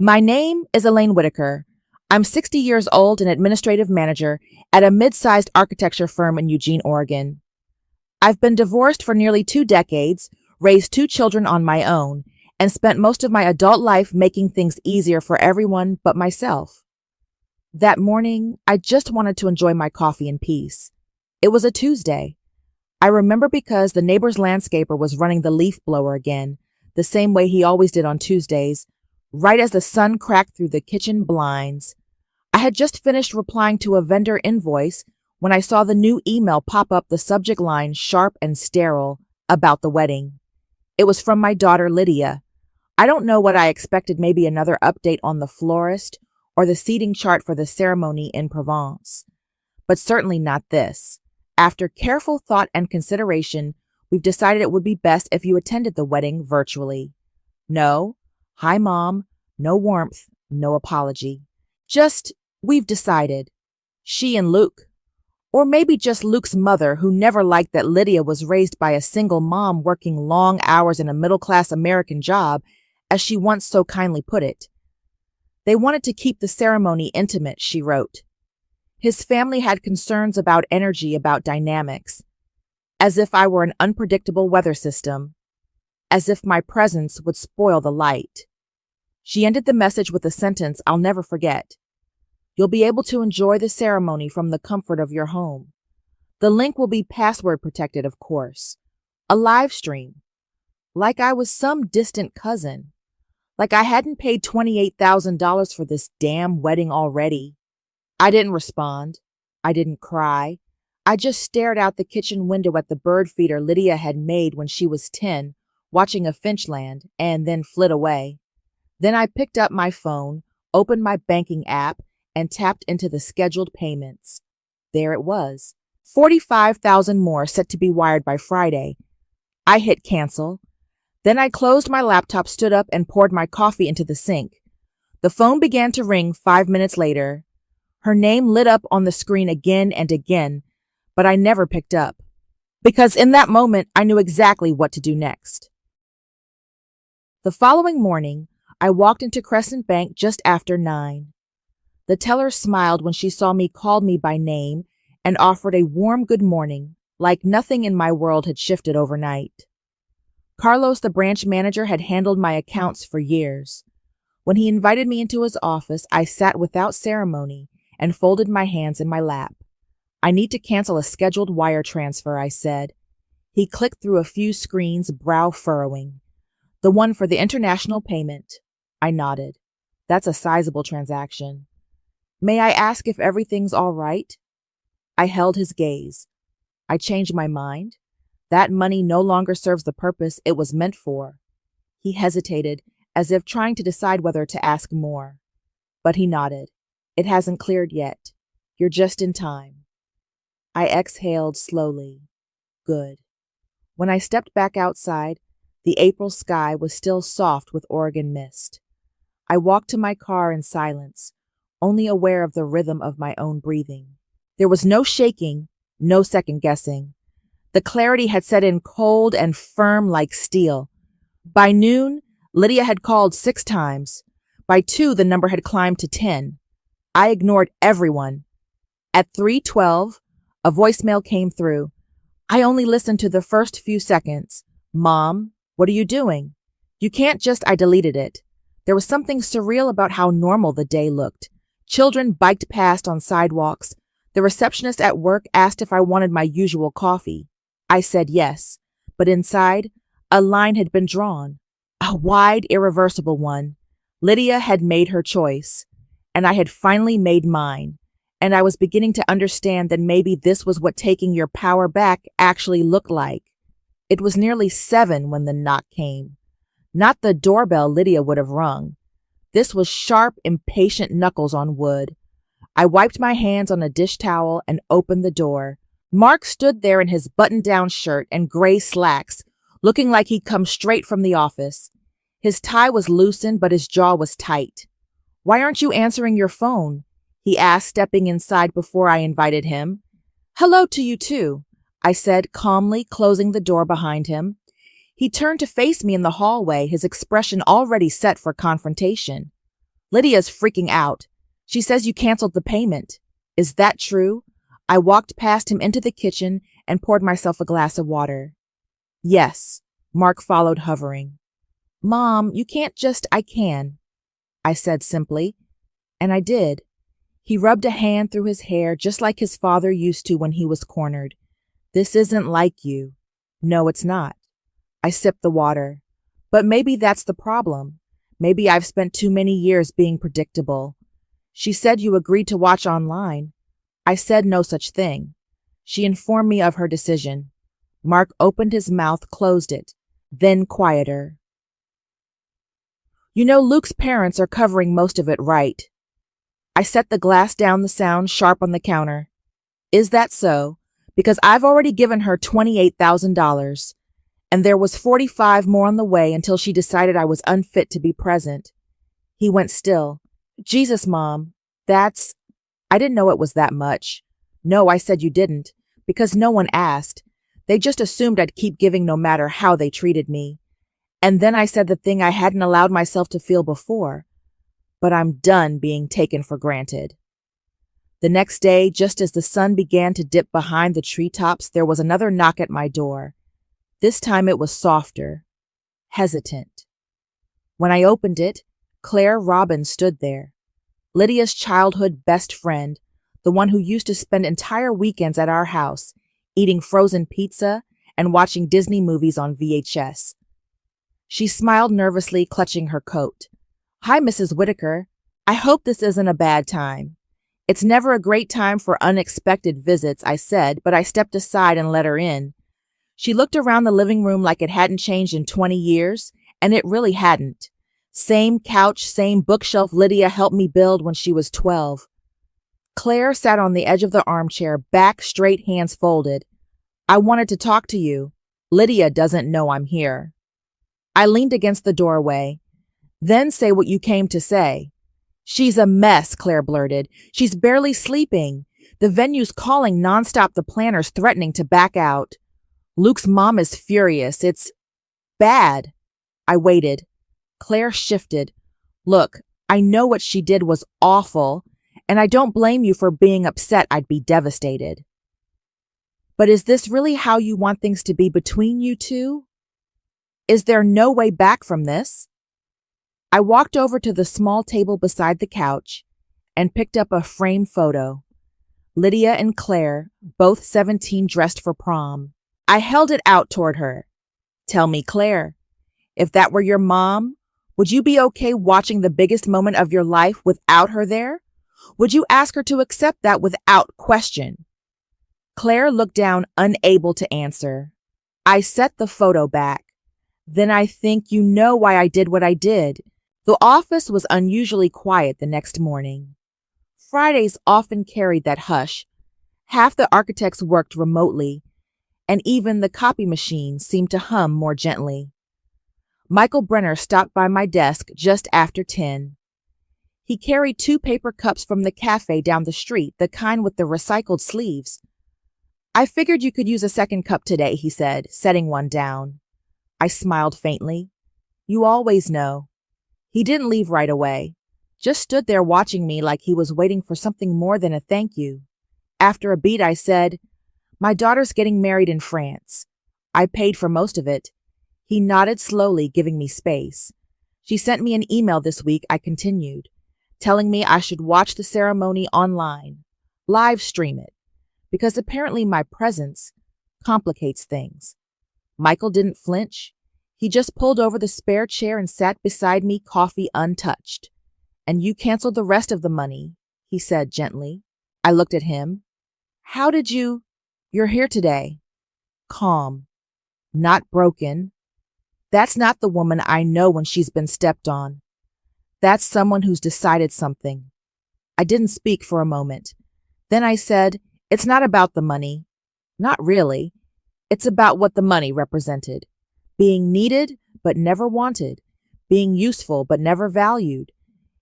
My name is Elaine Whitaker. I'm 60 years old and administrative manager at a mid-sized architecture firm in Eugene, Oregon. I've been divorced for nearly 2 decades, raised 2 children on my own, and spent most of my adult life making things easier for everyone but myself. That morning, I just wanted to enjoy my coffee in peace. It was a Tuesday. I remember because the neighbor's landscaper was running the leaf blower again, the same way he always did on Tuesdays, right as the sun cracked through the kitchen blinds. I had just finished replying to a vendor invoice when I saw the new email pop up, the subject line sharp and sterile, about the wedding. It was from my daughter Lydia. I don't know what I expected, maybe another update on the florist or the seating chart for the ceremony in Provence. But certainly not this. After careful thought and consideration, we've decided it would be best if you attended the wedding virtually. No, hi Mom, no warmth, no apology. Just, we've decided. She and Luke. Or maybe just Luke's mother, who never liked that Lydia was raised by a single mom working long hours in a middle-class American job, as she once so kindly put it. They wanted to keep the ceremony intimate, she wrote. His family had concerns about energy, about dynamics, as if I were an unpredictable weather system, as if my presence would spoil the light. She ended the message with a sentence I'll never forget. You'll be able to enjoy the ceremony from the comfort of your home. The link will be password protected, of course. A live stream. Like I was some distant cousin. Like I hadn't paid $28,000 for this damn wedding already. I didn't respond. I didn't cry. I just stared out the kitchen window at the bird feeder Lydia had made when she was 10, watching a finch land, and then flit away. Then I picked up my phone, opened my banking app, and tapped into the scheduled payments. There it was. $45,000 more set to be wired by Friday. I hit cancel. Then I closed my laptop, stood up, and poured my coffee into the sink. The phone began to ring 5 minutes later. Her name lit up on the screen again and again, but I never picked up. Because in that moment, I knew exactly what to do next. The following morning, I walked into Crescent Bank just after 9. The teller smiled when she saw me, called me by name, and offered a warm good morning, like nothing in my world had shifted overnight. Carlos, the branch manager, had handled my accounts for years. When he invited me into his office, I sat without ceremony and folded my hands in my lap. I need to cancel a scheduled wire transfer, I said. He clicked through a few screens, brow furrowing. The one for the international payment. I nodded. That's a sizable transaction. May I ask if everything's all right? I held his gaze. I changed my mind. That money no longer serves the purpose it was meant for. He hesitated, as if trying to decide whether to ask more. But he nodded. It hasn't cleared yet. You're just in time. I exhaled slowly. Good. When I stepped back outside, the April sky was still soft with Oregon mist. I walked to my car in silence, only aware of the rhythm of my own breathing. There was no shaking, no second guessing. The clarity had set in cold and firm like steel. By noon, Lydia had called 6 times. By 2, the number had climbed to 10. I ignored everyone. At 3:12, a voicemail came through. I only listened to the first few seconds. Mom, what are you doing? You can't just, I deleted it. There was something surreal about how normal the day looked. Children biked past on sidewalks. The receptionist at work asked if I wanted my usual coffee. I said yes, but inside, a line had been drawn. A wide, irreversible one. Lydia had made her choice, and I had finally made mine, and I was beginning to understand that maybe this was what taking your power back actually looked like. It was nearly 7 when the knock came. Not the doorbell Lydia would have rung. This was sharp, impatient knuckles on wood. I wiped my hands on a dish towel and opened the door. Mark stood there in his button-down shirt and gray slacks, looking like he'd come straight from the office. His tie was loosened, but his jaw was tight. Why aren't you answering your phone? He asked, stepping inside before I invited him. Hello to you too, I said, calmly closing the door behind him. He turned to face me in the hallway, his expression already set for confrontation. Lydia's freaking out. She says you canceled the payment. Is that true? I walked past him into the kitchen and poured myself a glass of water. Yes, Mark followed, hovering. Mom, you can't just, I can, I said simply, and I did. He rubbed a hand through his hair just like his father used to when he was cornered. This isn't like you. No, it's not. I sipped the water. But maybe that's the problem. Maybe I've spent too many years being predictable. She said you agreed to watch online. I said no such thing. She informed me of her decision. Mark opened his mouth, closed it, then quieter. You know, Luke's parents are covering most of it, right? I set the glass down, the sound sharp on the counter. Is that so? Because I've already given her $28,000, and there was 45 more on the way until she decided I was unfit to be present. He went still. Jesus, Mom, I didn't know it was that much. No, I said you didn't, because no one asked. They just assumed I'd keep giving no matter how they treated me. And then I said the thing I hadn't allowed myself to feel before. But I'm done being taken for granted. The next day, just as the sun began to dip behind the treetops, there was another knock at my door. This time it was softer, hesitant. When I opened it, Claire Robbins stood there. Lydia's childhood best friend, the one who used to spend entire weekends at our house, eating frozen pizza and watching Disney movies on VHS. She smiled nervously, clutching her coat. Hi, Mrs. Whitaker. I hope this isn't a bad time. It's never a great time for unexpected visits, I said, but I stepped aside and let her in. She looked around the living room like it hadn't changed in 20 years, and it really hadn't. Same couch, same bookshelf Lydia helped me build when she was 12. Claire sat on the edge of the armchair, back straight, hands folded. I wanted to talk to you. Lydia doesn't know I'm here. I leaned against the doorway. Then say what you came to say. She's a mess, Claire blurted. She's barely sleeping. The venue's calling nonstop, the planners threatening to back out. Luke's mom is furious. It's bad. I waited. Claire shifted. Look, I know what she did was awful, and I don't blame you for being upset. I'd be devastated. But is this really how you want things to be between you two? Is there no way back from this? I walked over to the small table beside the couch and picked up a framed photo. Lydia and Claire, both 17, dressed for prom. I held it out toward her. Tell me, Claire, if that were your mom, would you be okay watching the biggest moment of your life without her there? Would you ask her to accept that without question? Claire looked down, unable to answer. I set the photo back. Then I think you know why I did what I did. The office was unusually quiet the next morning. Fridays often carried that hush. Half the architects worked remotely, and even the copy machine seemed to hum more gently. Michael Brenner stopped by my desk just after 10. He carried 2 paper cups from the cafe down the street, the kind with the recycled sleeves. I figured you could use a second cup today, he said, setting one down. I smiled faintly. You always know. He didn't leave right away, just stood there watching me like he was waiting for something more than a thank you. After a beat, I said, My daughter's getting married in France. I paid for most of it. He nodded slowly, giving me space. She sent me an email this week, I continued, telling me I should watch the ceremony online, live stream it, because apparently my presence complicates things. Michael didn't flinch. He just pulled over the spare chair and sat beside me, coffee untouched. And you canceled the rest of the money, he said gently. I looked at him. How did you? You're here today. Calm. Not broken. That's not the woman I know when she's been stepped on. That's someone who's decided something. I didn't speak for a moment. Then I said, It's not about the money. Not really. It's about what the money represented. Being needed, but never wanted. Being useful, but never valued.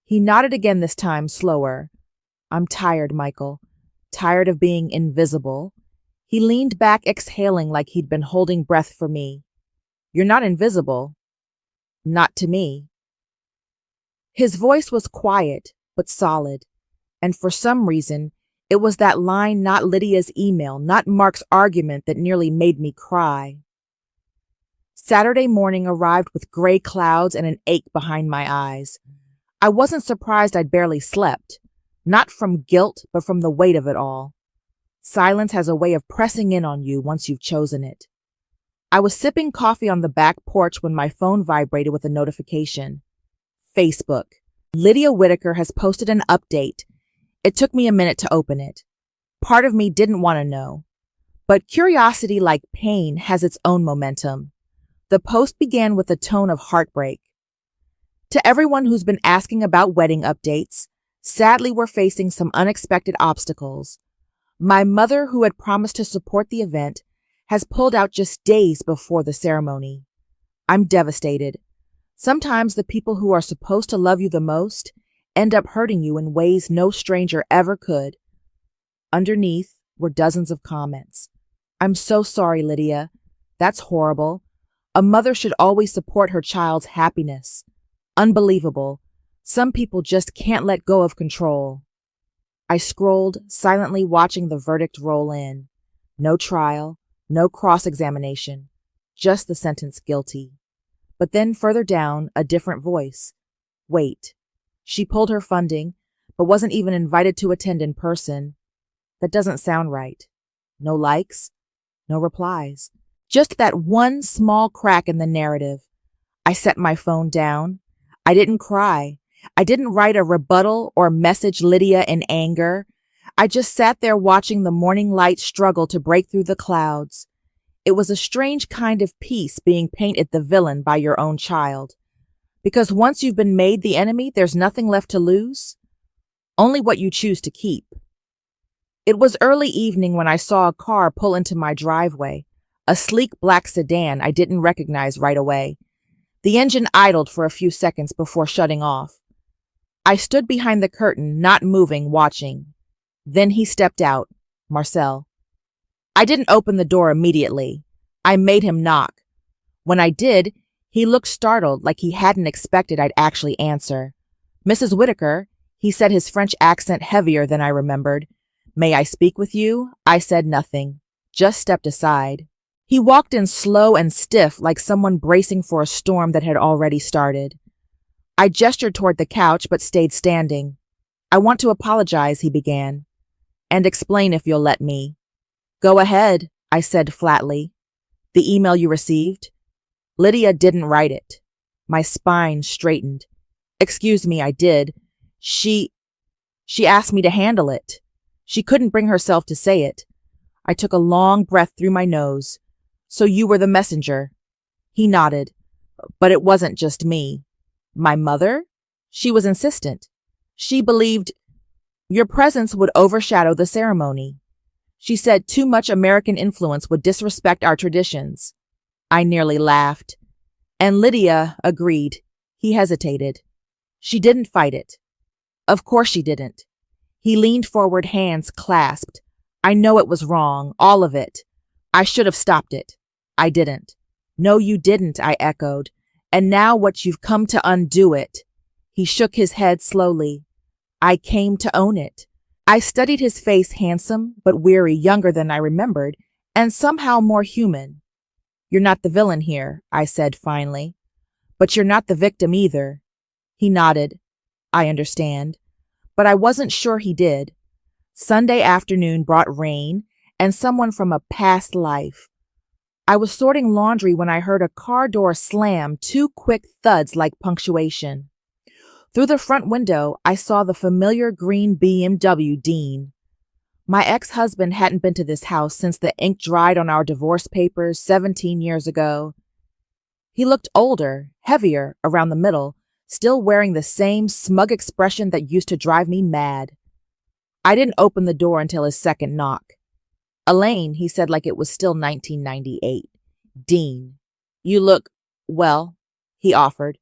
He nodded again, this time slower. I'm tired, Michael. Tired of being invisible. He leaned back, exhaling like he'd been holding breath for me. You're not invisible. Not to me. His voice was quiet, but solid, and for some reason, it was that line, not Lydia's email, not Mark's argument, that nearly made me cry. Saturday morning arrived with gray clouds and an ache behind my eyes. I wasn't surprised I'd barely slept, not from guilt, but from the weight of it all. Silence has a way of pressing in on you once you've chosen it. I was sipping coffee on the back porch when my phone vibrated with a notification. Facebook. Lydia Whitaker has posted an update. It took me a minute to open it. Part of me didn't want to know. But curiosity, like pain, has its own momentum. The post began with a tone of heartbreak. To everyone who's been asking about wedding updates, sadly we're facing some unexpected obstacles. My mother, who had promised to support the event, has pulled out just days before the ceremony. I'm devastated. Sometimes the people who are supposed to love you the most end up hurting you in ways no stranger ever could. Underneath were dozens of comments. I'm so sorry, Lydia. That's horrible. A mother should always support her child's happiness. Unbelievable. Some people just can't let go of control. I scrolled, silently watching the verdict roll in. No trial, no cross-examination, just the sentence guilty. But then further down, a different voice. Wait. She pulled her funding, but wasn't even invited to attend in person. That doesn't sound right. No likes, no replies. Just that one small crack in the narrative. I set my phone down. I didn't cry. I didn't write a rebuttal or message Lydia in anger. I just sat there watching the morning light struggle to break through the clouds. It was a strange kind of peace being painted the villain by your own child. Because once you've been made the enemy, there's nothing left to lose. Only what you choose to keep. It was early evening when I saw a car pull into my driveway, a sleek black sedan I didn't recognize right away. The engine idled for a few seconds before shutting off. I stood behind the curtain, not moving, watching. Then he stepped out, Marcel. I didn't open the door immediately. I made him knock. When I did, he looked startled, like he hadn't expected I'd actually answer. Mrs. Whitaker, he said, his French accent heavier than I remembered. May I speak with you? I said nothing, just stepped aside. He walked in slow and stiff, like someone bracing for a storm that had already started. I gestured toward the couch, but stayed standing. I want to apologize, he began. And explain if you'll let me. Go ahead, I said flatly. The email you received? Lydia didn't write it. My spine straightened. Excuse me, I did. She asked me to handle it. She couldn't bring herself to say it. I took a long breath through my nose. So you were the messenger? He nodded. But it wasn't just me. My mother? She was insistent. She believed your presence would overshadow the ceremony. She said too much American influence would disrespect our traditions. I nearly laughed. And Lydia agreed. He hesitated. She didn't fight it. Of course she didn't. He leaned forward, hands clasped. I know it was wrong, all of it. I should have stopped it. I didn't. No, you didn't, I echoed. And now what you've come to undo it. He shook his head slowly. I came to own it. I studied his face, handsome but weary, younger than I remembered, and somehow more human. You're not the villain here, I said finally. But you're not the victim either. He nodded. I understand. But I wasn't sure he did. Sunday afternoon brought rain and someone from a past life. I was sorting laundry when I heard a car door slam, two quick thuds like punctuation. Through the front window, I saw the familiar green BMW Dean. My ex-husband hadn't been to this house since the ink dried on our divorce papers 17 years ago. He looked older, heavier around the middle, still wearing the same smug expression that used to drive me mad. I didn't open the door until his second knock. Elaine, he said like it was still 1998. Dean, you look, well, he offered.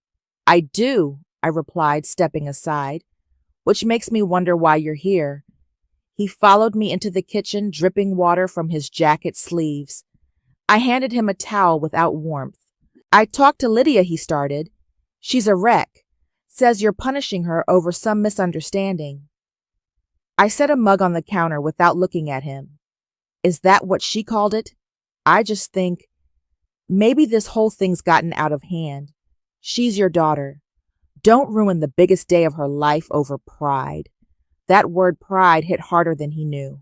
I do, I replied, stepping aside, which makes me wonder why you're here. He followed me into the kitchen, dripping water from his jacket sleeves. I handed him a towel without warmth. I talked to Lydia, he started. She's a wreck. Says you're punishing her over some misunderstanding. I set a mug on the counter without looking at him. Is that what she called it? I just think, maybe this whole thing's gotten out of hand. She's your daughter. Don't ruin the biggest day of her life over pride. That word pride hit harder than he knew.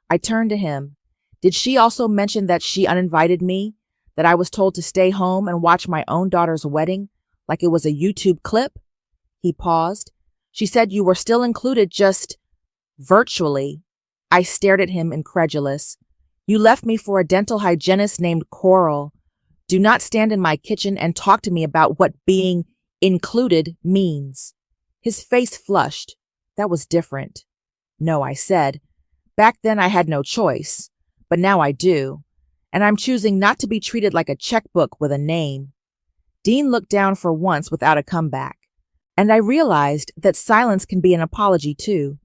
I turned to him. Did she also mention that she uninvited me? That I was told to stay home and watch my own daughter's wedding like it was a YouTube clip? He paused. She said you were still included, just virtually. I stared at him, incredulous. You left me for a dental hygienist named Coral. Do not stand in my kitchen and talk to me about what being included means. His face flushed. That was different. No, I said. Back then I had no choice, but now I do, and I'm choosing not to be treated like a checkbook with a name. Dean looked down for once without a comeback, and I realized that silence can be an apology too.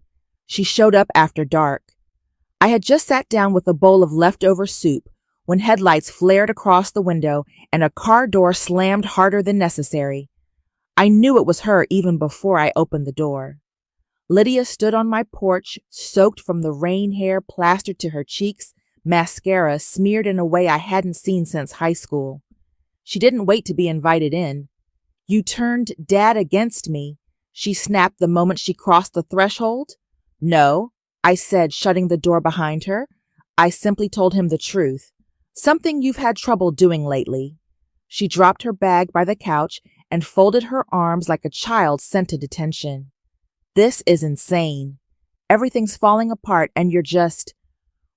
She showed up after dark. I had just sat down with a bowl of leftover soup when headlights flared across the window and a car door slammed harder than necessary. I knew it was her even before I opened the door. Lydia stood on my porch, soaked from the rain, hair plastered to her cheeks, mascara smeared in a way I hadn't seen since high school. She didn't wait to be invited in. You turned Dad against me, she snapped the moment she crossed the threshold. No, I said, shutting the door behind her. I simply told him the truth. Something you've had trouble doing lately. She dropped her bag by the couch and folded her arms like a child sent to detention. This is insane. Everything's falling apart and you're just,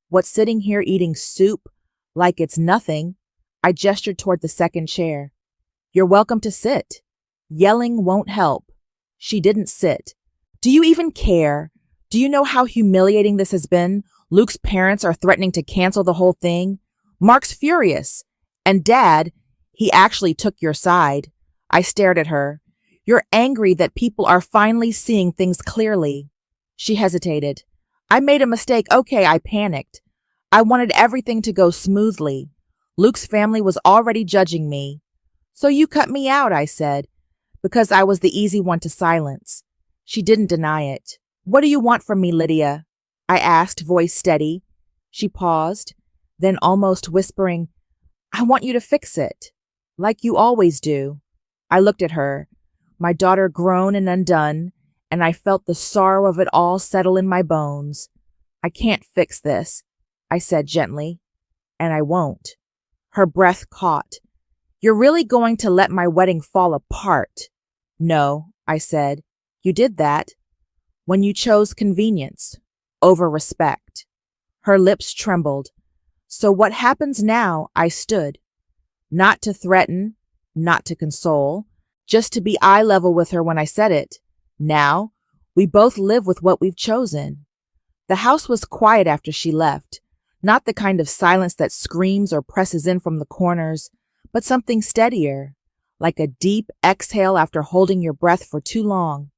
what, sitting here eating soup like it's nothing? I gestured toward the second chair. You're welcome to sit. Yelling won't help. She didn't sit. Do you even care? Do you know how humiliating this has been? Luke's parents are threatening to cancel the whole thing. Mark's furious. And Dad, he actually took your side. I stared at her. You're angry that people are finally seeing things clearly. She hesitated. I made a mistake. Okay, I panicked. I wanted everything to go smoothly. Luke's family was already judging me. So you cut me out, I said, because I was the easy one to silence. She didn't deny it. What do you want from me, Lydia? I asked, voice steady. She paused, then almost whispering, I want you to fix it, like you always do. I looked at her, my daughter grown and undone, and I felt the sorrow of it all settle in my bones. I can't fix this, I said gently, and I won't. Her breath caught. You're really going to let my wedding fall apart? No, I said. You did that when you chose convenience over respect. Her lips trembled. So what happens now? I stood. Not to threaten, not to console, just to be eye level with her when I said it. Now, we both live with what we've chosen. The house was quiet after she left, not the kind of silence that screams or presses in from the corners, but something steadier, like a deep exhale after holding your breath for too long.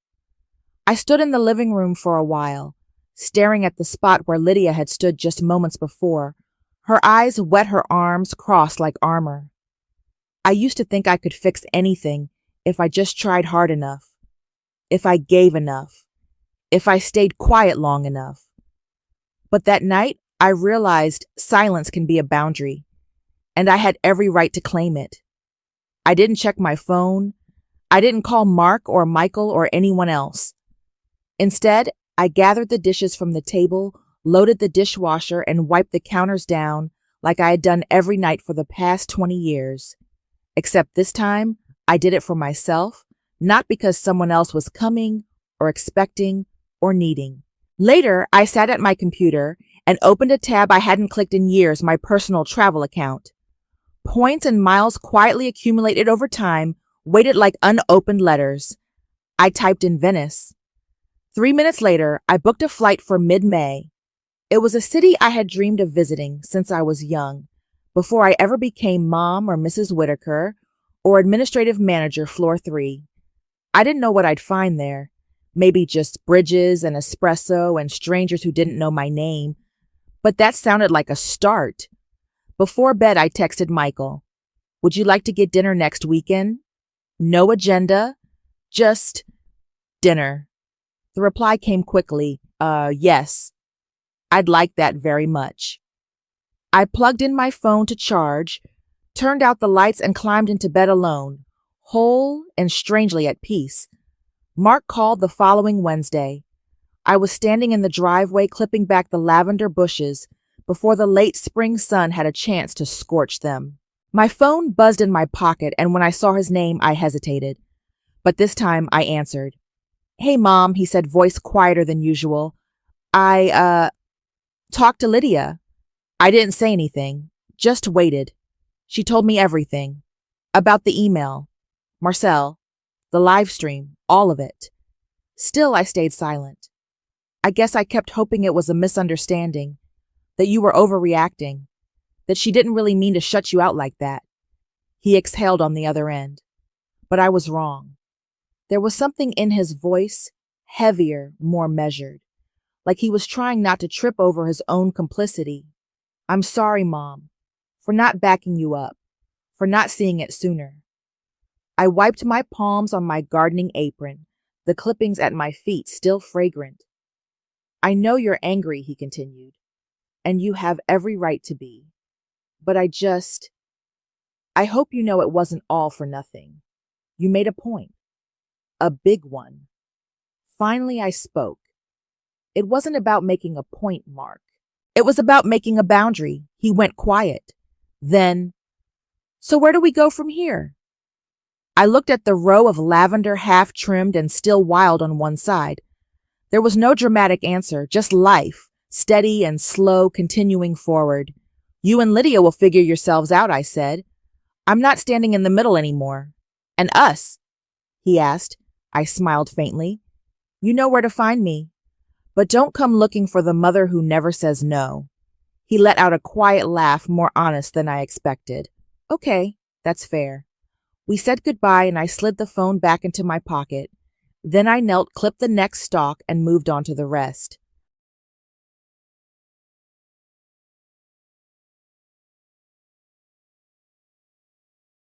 I stood in the living room for a while, staring at the spot where Lydia had stood just moments before. Her eyes wet, her arms crossed like armor. I used to think I could fix anything if I just tried hard enough, if I gave enough, if I stayed quiet long enough. But that night, I realized silence can be a boundary, and I had every right to claim it. I didn't check my phone. I didn't call Mark or Michael or anyone else. Instead, I gathered the dishes from the table, loaded the dishwasher, and wiped the counters down like I had done every night for the past 20 years. Except this time, I did it for myself, not because someone else was coming or expecting or needing. Later, I sat at my computer and opened a tab I hadn't clicked in years, my personal travel account. Points and miles quietly accumulated over time, waited like unopened letters. I typed in Venice. 3 minutes later, I booked a flight for mid-May. It was a city I had dreamed of visiting since I was young, before I ever became Mom or Mrs. Whitaker or Administrative Manager, Floor 3. I didn't know what I'd find there. Maybe just bridges and espresso and strangers who didn't know my name. But that sounded like a start. Before bed, I texted Michael. Would you like to get dinner next weekend? No agenda, just Dinner. The reply came quickly. Yes. I'd like that very much. I plugged in my phone to charge, turned out the lights, and climbed into bed alone, whole and strangely at peace. Mark called the following Wednesday. I was standing in the driveway clipping back the lavender bushes before the late spring sun had a chance to scorch them. My phone buzzed in my pocket, and when I saw his name, I hesitated. But this time I answered. Hey, Mom, he said, voice quieter than usual. I talked to Lydia. I didn't say anything, just waited. She told me everything. About the email, Marcel, the live stream, all of it. Still, I stayed silent. I guess I kept hoping it was a misunderstanding, that you were overreacting, that she didn't really mean to shut you out like that. He exhaled on the other end. But I was wrong. There was something in his voice, heavier, more measured, like he was trying not to trip over his own complicity. I'm sorry, Mom, for not backing you up, for not seeing it sooner. I wiped my palms on my gardening apron, the clippings at my feet still fragrant. I know you're angry, he continued, and you have every right to be. But I hope you know it wasn't all for nothing. You made a point. A big one. Finally, I spoke. It wasn't about making a point, Mark. It was about making a boundary. He went quiet. Then, so where do we go from here? I looked at the row of lavender half-trimmed and still wild on one side. There was no dramatic answer, just life, steady and slow, continuing forward. You and Lydia will figure yourselves out, I said. I'm not standing in the middle anymore. And us? He asked. I smiled faintly. You know where to find me. But don't come looking for the mother who never says no. He let out a quiet laugh, more honest than I expected. Okay, that's fair. We said goodbye and I slid the phone back into my pocket. Then I knelt, clipped the next stalk, and moved on to the rest.